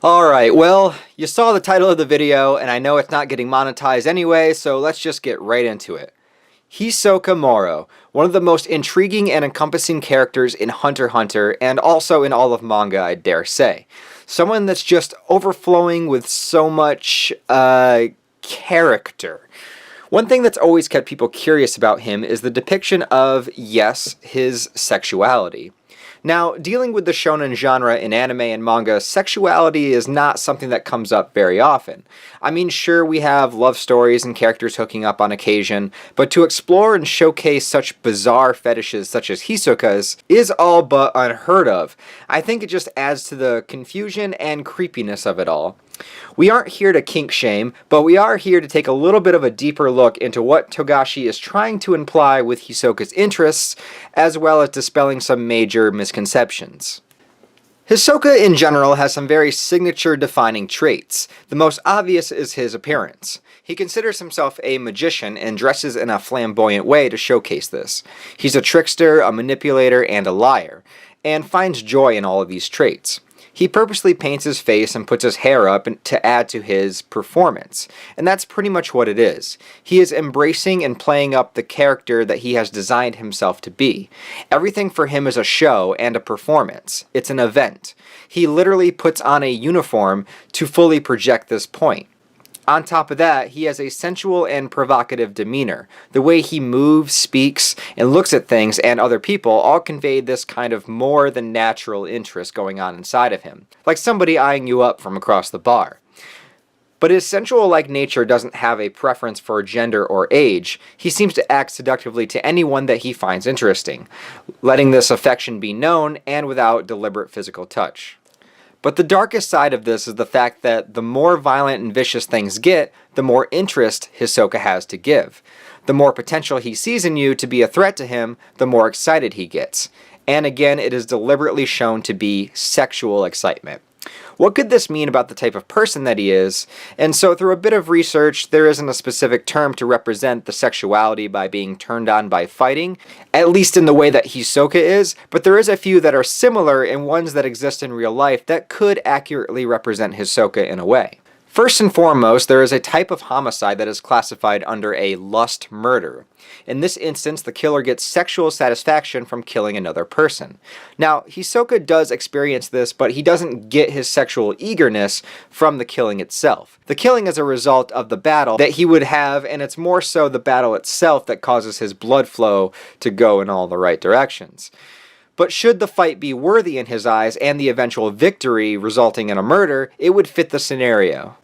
Alright, well, you saw the title of the video, and I know it's not getting monetized anyway, so let's just get right into it. Hisoka Moro, one of the most intriguing and encompassing characters in Hunter x Hunter, and also in all of manga, I dare say. Someone that's just overflowing with so much, character. One thing that's always kept people curious about him is the depiction of, yes, his sexuality. Now, dealing with the shonen genre in anime and manga, sexuality is not something that comes up very often. I mean, sure, we have love stories and characters hooking up on occasion, but to explore and showcase such bizarre fetishes such as Hisoka's is all but unheard of. I think it just adds to the confusion and creepiness of it all. We aren't here to kink shame, but we are here to take a little bit of a deeper look into what Togashi is trying to imply with Hisoka's interests, as well as dispelling some major misconceptions. Hisoka in general has some very signature defining traits. The most obvious is his appearance. He considers himself a magician and dresses in a flamboyant way to showcase this. He's a trickster, a manipulator, and a liar, and finds joy in all of these traits. He purposely paints his face and puts his hair up to add to his performance, and that's pretty much what it is. He is embracing and playing up the character that he has designed himself to be. Everything for him is a show and a performance. It's an event. He literally puts on a uniform to fully project this point. On top of that, he has a sensual and provocative demeanor. The way he moves, speaks, and looks at things and other people all convey this kind of more than natural interest going on inside of him, like somebody eyeing you up from across the bar. But his sensual-like nature doesn't have a preference for gender or age. He seems to act seductively to anyone that he finds interesting, letting this affection be known and without deliberate physical touch. But the darkest side of this is the fact that the more violent and vicious things get, the more interest Hisoka has to give. The more potential he sees in you to be a threat to him, the more excited he gets. And again, it is deliberately shown to be sexual excitement. What could this mean about the type of person that he is? And so through a bit of research, there isn't a specific term to represent the sexuality by being turned on by fighting, at least in the way that Hisoka is, but there is a few that are similar and ones that exist in real life that could accurately represent Hisoka in a way. First and foremost, there is a type of homicide that is classified under a lust murder. In this instance, the killer gets sexual satisfaction from killing another person. Now, Hisoka does experience this, but he doesn't get his sexual eagerness from the killing itself. The killing is a result of the battle that he would have, and it's more so the battle itself that causes his blood flow to go in all the right directions. But should the fight be worthy in his eyes and the eventual victory resulting in a murder, it would fit the scenario.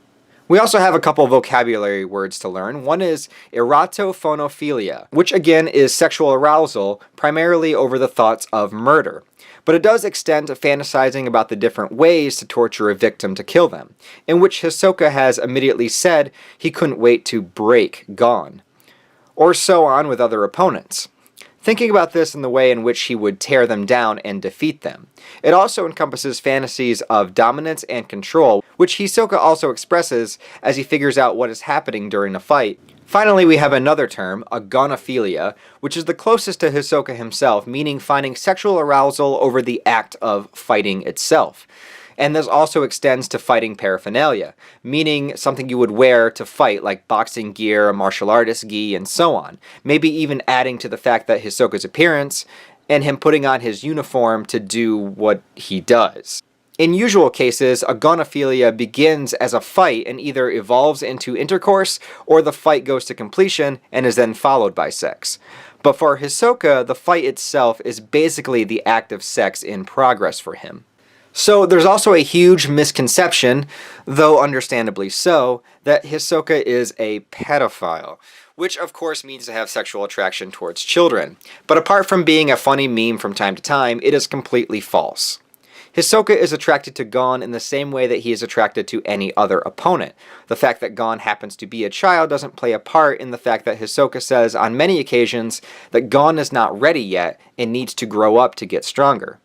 We also have a couple vocabulary words to learn. One is erotophonophilia, which again is sexual arousal, primarily over the thoughts of murder. But it does extend to fantasizing about the different ways to torture a victim to kill them, in which Hisoka has immediately said he couldn't wait to break Gon. Or so on with other opponents. Thinking about this in the way in which he would tear them down and defeat them. It also encompasses fantasies of dominance and control, which Hisoka also expresses as he figures out what is happening during a fight. Finally, we have another term, agonophilia, which is the closest to Hisoka himself, meaning finding sexual arousal over the act of fighting itself. And this also extends to fighting paraphernalia, meaning something you would wear to fight, like boxing gear, a martial artist gi, and so on. Maybe even adding to the fact that Hisoka's appearance and him putting on his uniform to do what he does. In usual cases, agonophilia begins as a fight and either evolves into intercourse or the fight goes to completion and is then followed by sex. But for Hisoka, the fight itself is basically the act of sex in progress for him. So there's also a huge misconception, though understandably so, that Hisoka is a pedophile, which of course means to have sexual attraction towards children. But apart from being a funny meme from time to time, it is completely false. Hisoka is attracted to Gon in the same way that he is attracted to any other opponent. The fact that Gon happens to be a child doesn't play a part in the fact that Hisoka says on many occasions that Gon is not ready yet and needs to grow up to get stronger.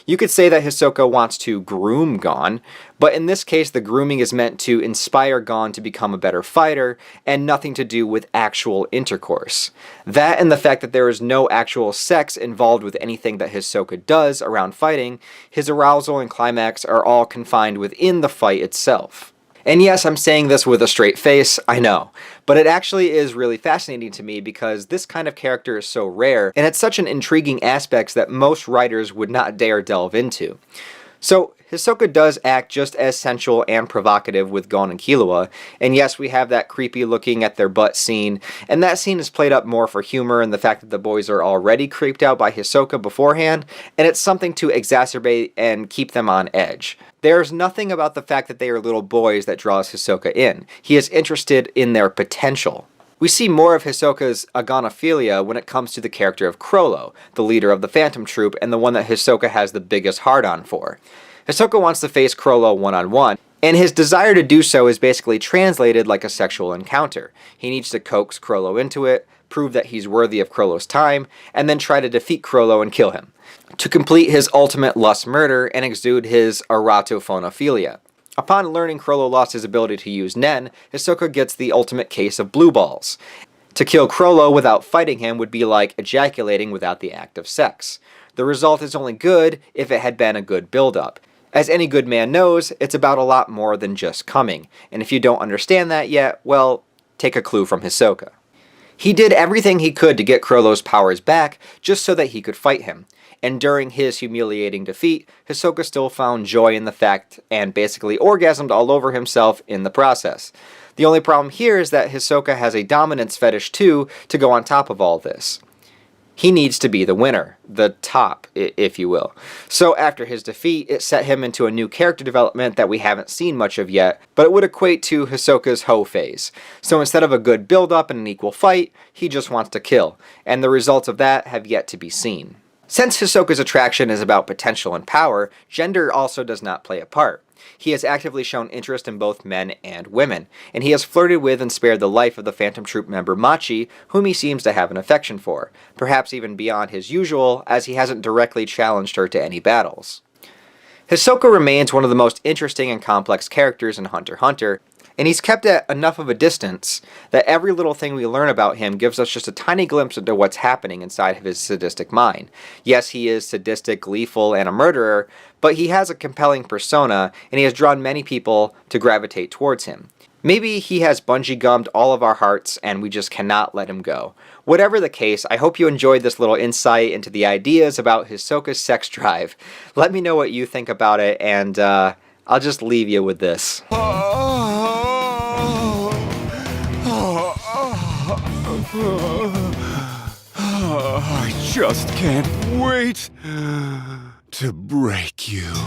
You could say that Hisoka wants to groom Gon, but in this case the grooming is meant to inspire Gon to become a better fighter and nothing to do with actual intercourse. That and the fact that there is no actual sex involved with anything that Hisoka does around fighting, his arousal and climax are all confined within the fight itself. And yes, I'm saying this with a straight face, I know, but it actually is really fascinating to me because this kind of character is so rare, and it's such an intriguing aspect that most writers would not dare delve into. So, Hisoka does act just as sensual and provocative with Gon and Killua, and yes, we have that creepy looking at their butt scene, and that scene is played up more for humor and the fact that the boys are already creeped out by Hisoka beforehand, and it's something to exacerbate and keep them on edge. There's nothing about the fact that they are little boys that draws Hisoka in. He is interested in their potential. We see more of Hisoka's agonophilia when it comes to the character of Chrollo, the leader of the Phantom Troop and the one that Hisoka has the biggest hard-on for. Hisoka wants to face Chrollo one-on-one, and his desire to do so is basically translated like a sexual encounter. He needs to coax Chrollo into it, prove that he's worthy of Chrollo's time, and then try to defeat Chrollo and kill him, to complete his ultimate lust murder and exude his eratophonophilia. Upon learning Chrollo lost his ability to use Nen, Hisoka gets the ultimate case of blue balls. To kill Chrollo without fighting him would be like ejaculating without the act of sex. The result is only good if it had been a good build-up. As any good man knows, it's about a lot more than just coming, and if you don't understand that yet, well, take a clue from Hisoka. He did everything he could to get Chrollo's powers back just so that he could fight him, and during his humiliating defeat, Hisoka still found joy in the fact and basically orgasmed all over himself in the process. The only problem here is that Hisoka has a dominance fetish too to go on top of all this. He needs to be the winner, the top, if you will. So after his defeat, it set him into a new character development that we haven't seen much of yet, but it would equate to Hisoka's hoe phase. So instead of a good build-up and an equal fight, he just wants to kill, and the results of that have yet to be seen. Since Hisoka's attraction is about potential and power, gender also does not play a part. He has actively shown interest in both men and women, and he has flirted with and spared the life of the Phantom Troop member Machi, whom he seems to have an affection for, perhaps even beyond his usual, as he hasn't directly challenged her to any battles. Hisoka remains one of the most interesting and complex characters in Hunter x Hunter, and he's kept at enough of a distance that every little thing we learn about him gives us just a tiny glimpse into what's happening inside of his sadistic mind. Yes, he is sadistic, gleeful, and a murderer, but he has a compelling persona, and he has drawn many people to gravitate towards him. Maybe he has bungee gummed all of our hearts, and we just cannot let him go. Whatever the case, I hope you enjoyed this little insight into the ideas about Hisoka's sex drive. Let me know what you think about it, and I'll just leave you with this. I just can't wait to break you.